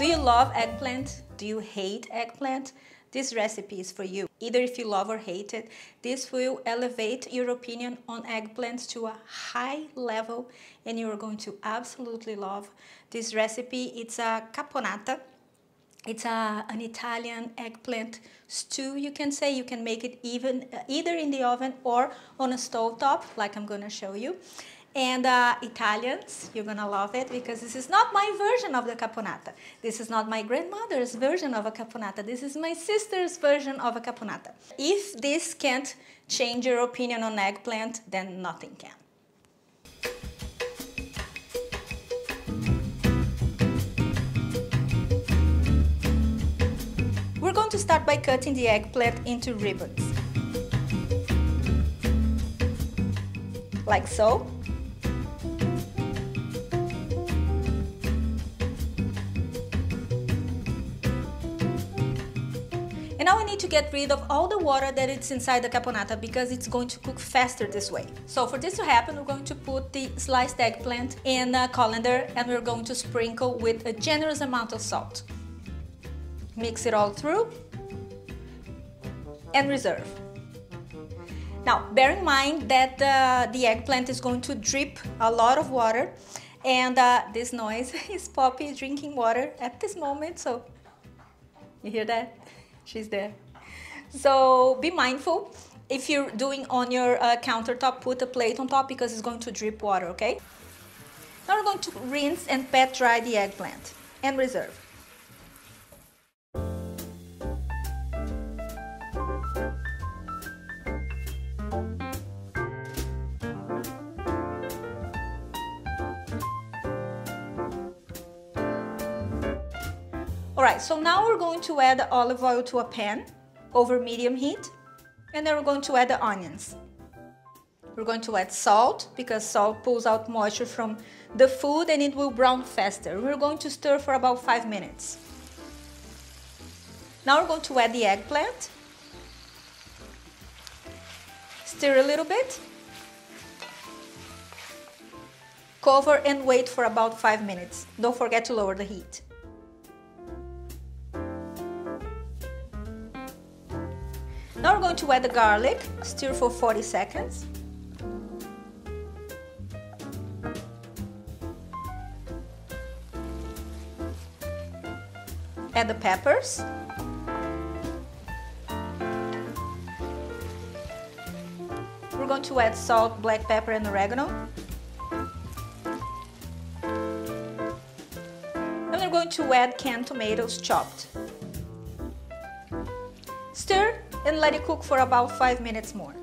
Do you love eggplant? Do you hate eggplant? This recipe is for you. Either if you love or hate it, this will elevate your opinion on eggplants to a high level and you are going to absolutely love this recipe. It's a caponata. It's an Italian eggplant stew, you can say. You can make it either in the oven or on a stove top, like I'm gonna show you. And Italians, you're gonna love it because this is not my version of the caponata. This is not my grandmother's version of a caponata. This is my sister's version of a caponata. If this can't change your opinion on eggplant, then nothing can. We're going to start by cutting the eggplant into ribbons. Like so. And now I need to get rid of all the water that is inside the caponata because it's going to cook faster this way. So for this to happen, we're going to put the sliced eggplant in a colander and we're going to sprinkle with a generous amount of salt. Mix it all through and reserve. Now, bear in mind that the eggplant is going to drip a lot of water and this noise is Poppy drinking water at this moment, so you hear that? She's there. So be mindful. If you're doing on your countertop, put a plate on top because it's going to drip water, okay? Now we're going to rinse and pat dry the eggplant and reserve. Alright, so now we're going to add olive oil to a pan over medium heat and then we're going to add the onions. We're going to add salt because salt pulls out moisture from the food and it will brown faster. We're going to stir for about 5 minutes. Now we're going to add the eggplant. Stir a little bit. Cover and wait for about 5 minutes. Don't forget to lower the heat. Now we're going to add the garlic, stir for 40 seconds. Add the peppers. We're going to add salt, black pepper and oregano. And we're going to add canned tomatoes chopped. Stir and let it cook for about 5 minutes more.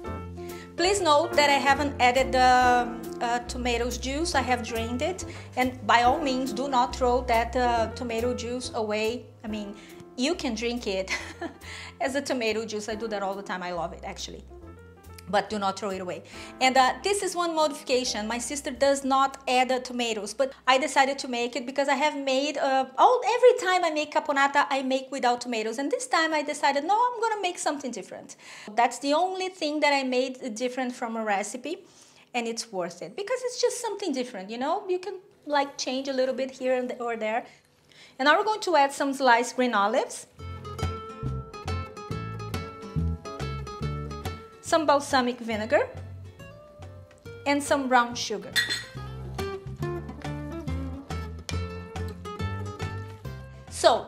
Please note that I haven't added the tomatoes juice, I have drained it, and by all means do not throw that tomato juice away. I mean, you can drink it as a tomato juice, I do that all the time, I love it actually. But do not throw it away. And this is one modification. My sister does not add the tomatoes, but I decided to make it because I have made, every time I make caponata, I make without tomatoes. And this time I decided, no, I'm gonna make something different. That's the only thing that I made different from a recipe, and it's worth it because it's just something different, you know? You can like change a little bit here and or there. And now we're going to add some sliced green olives. Some balsamic vinegar and some brown sugar. So,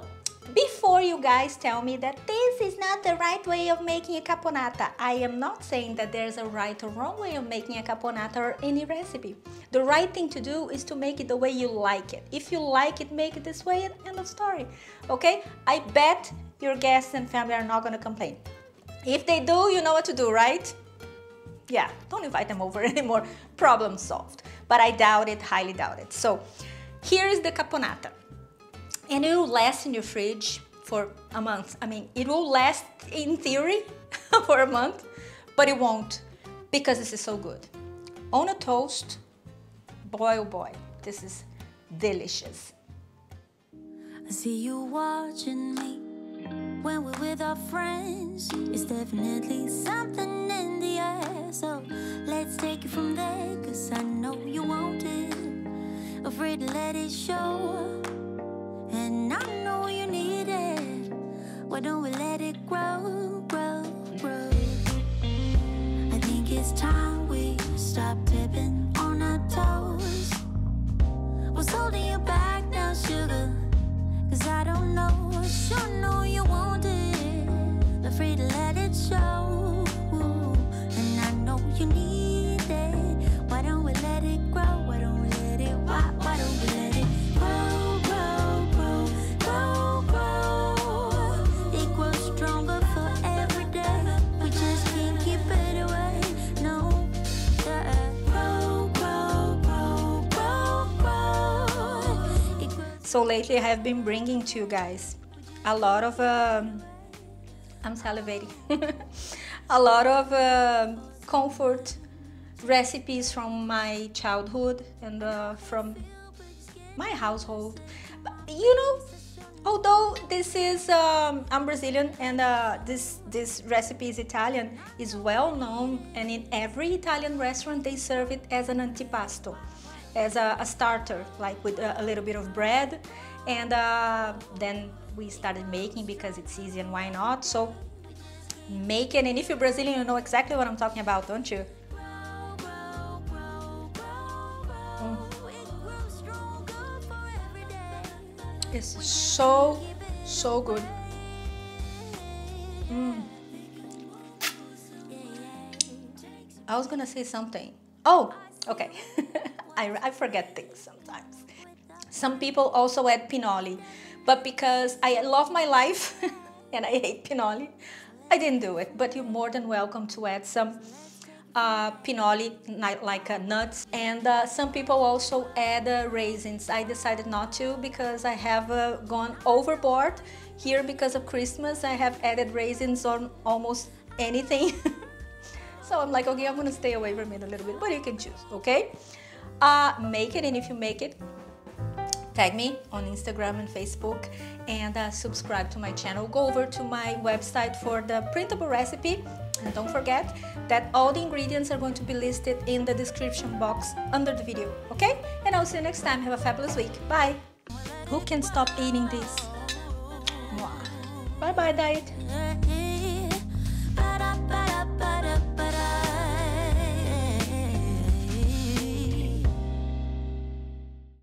before you guys tell me that this is not the right way of making a caponata, I am not saying that there's a right or wrong way of making a caponata or any recipe. The right thing to do is to make it the way you like it. If you like it, make it this way and end of story. Okay? I bet your guests and family are not gonna complain. If they do, you know what to do, right? Yeah, don't invite them over anymore. Problem solved. But I doubt it, highly doubt it. So here is the caponata. And it will last in your fridge for a month. I mean, it will last in theory for a month, but it won't because this is so good. On a toast, boy oh boy, this is delicious. I see you watching me. When we're with our friends, it's definitely something in the air. So let's take it from there, 'cause I know you want it. Afraid to let it show. And I know don't we let it grow, grow, grow? I think it's time we stop tipping on our toes. What's holding you back now, sugar? 'Cause I don't know, I sure know you want it. Afraid to let it show, and I know you need it. Why don't we let it grow? Why don't we let it? Why don't we let it grow, grow, grow, grow, grow? It grows stronger for every day. We just can't keep it away. No, yeah. Grow, grow, grow, grow, grow. It grows. So lately I have been bringing to you guys a lot of I'm salivating. A lot of comfort recipes from my childhood and from my household. But, you know, although this is I'm Brazilian and this recipe is Italian, is well known, and in every Italian restaurant they serve it as an antipasto, as a starter, like with a little bit of bread, and then we started making because it's easy and why not. So make it, and if you're Brazilian you know exactly what I'm talking about, don't you? It's so good. I was gonna say something. Oh, okay. I forget things sometimes. Some people also add pinoli, but because I love my life and I hate pinoli, I didn't do it. But you're more than welcome to add some pinoli, like nuts, and some people also add raisins. I decided not to because I have gone overboard here because of Christmas. I have added raisins on almost anything. So I'm like, okay, I'm gonna stay away from it a little bit, but you can choose, okay? Make it, and if you make it, tag me on Instagram and Facebook, and subscribe to my channel. Go over to my website for the printable recipe, and don't forget that all the ingredients are going to be listed in the description box under the video, okay? And I'll see you next time. Have a fabulous week. Bye. Who can stop eating this? Bye bye, diet.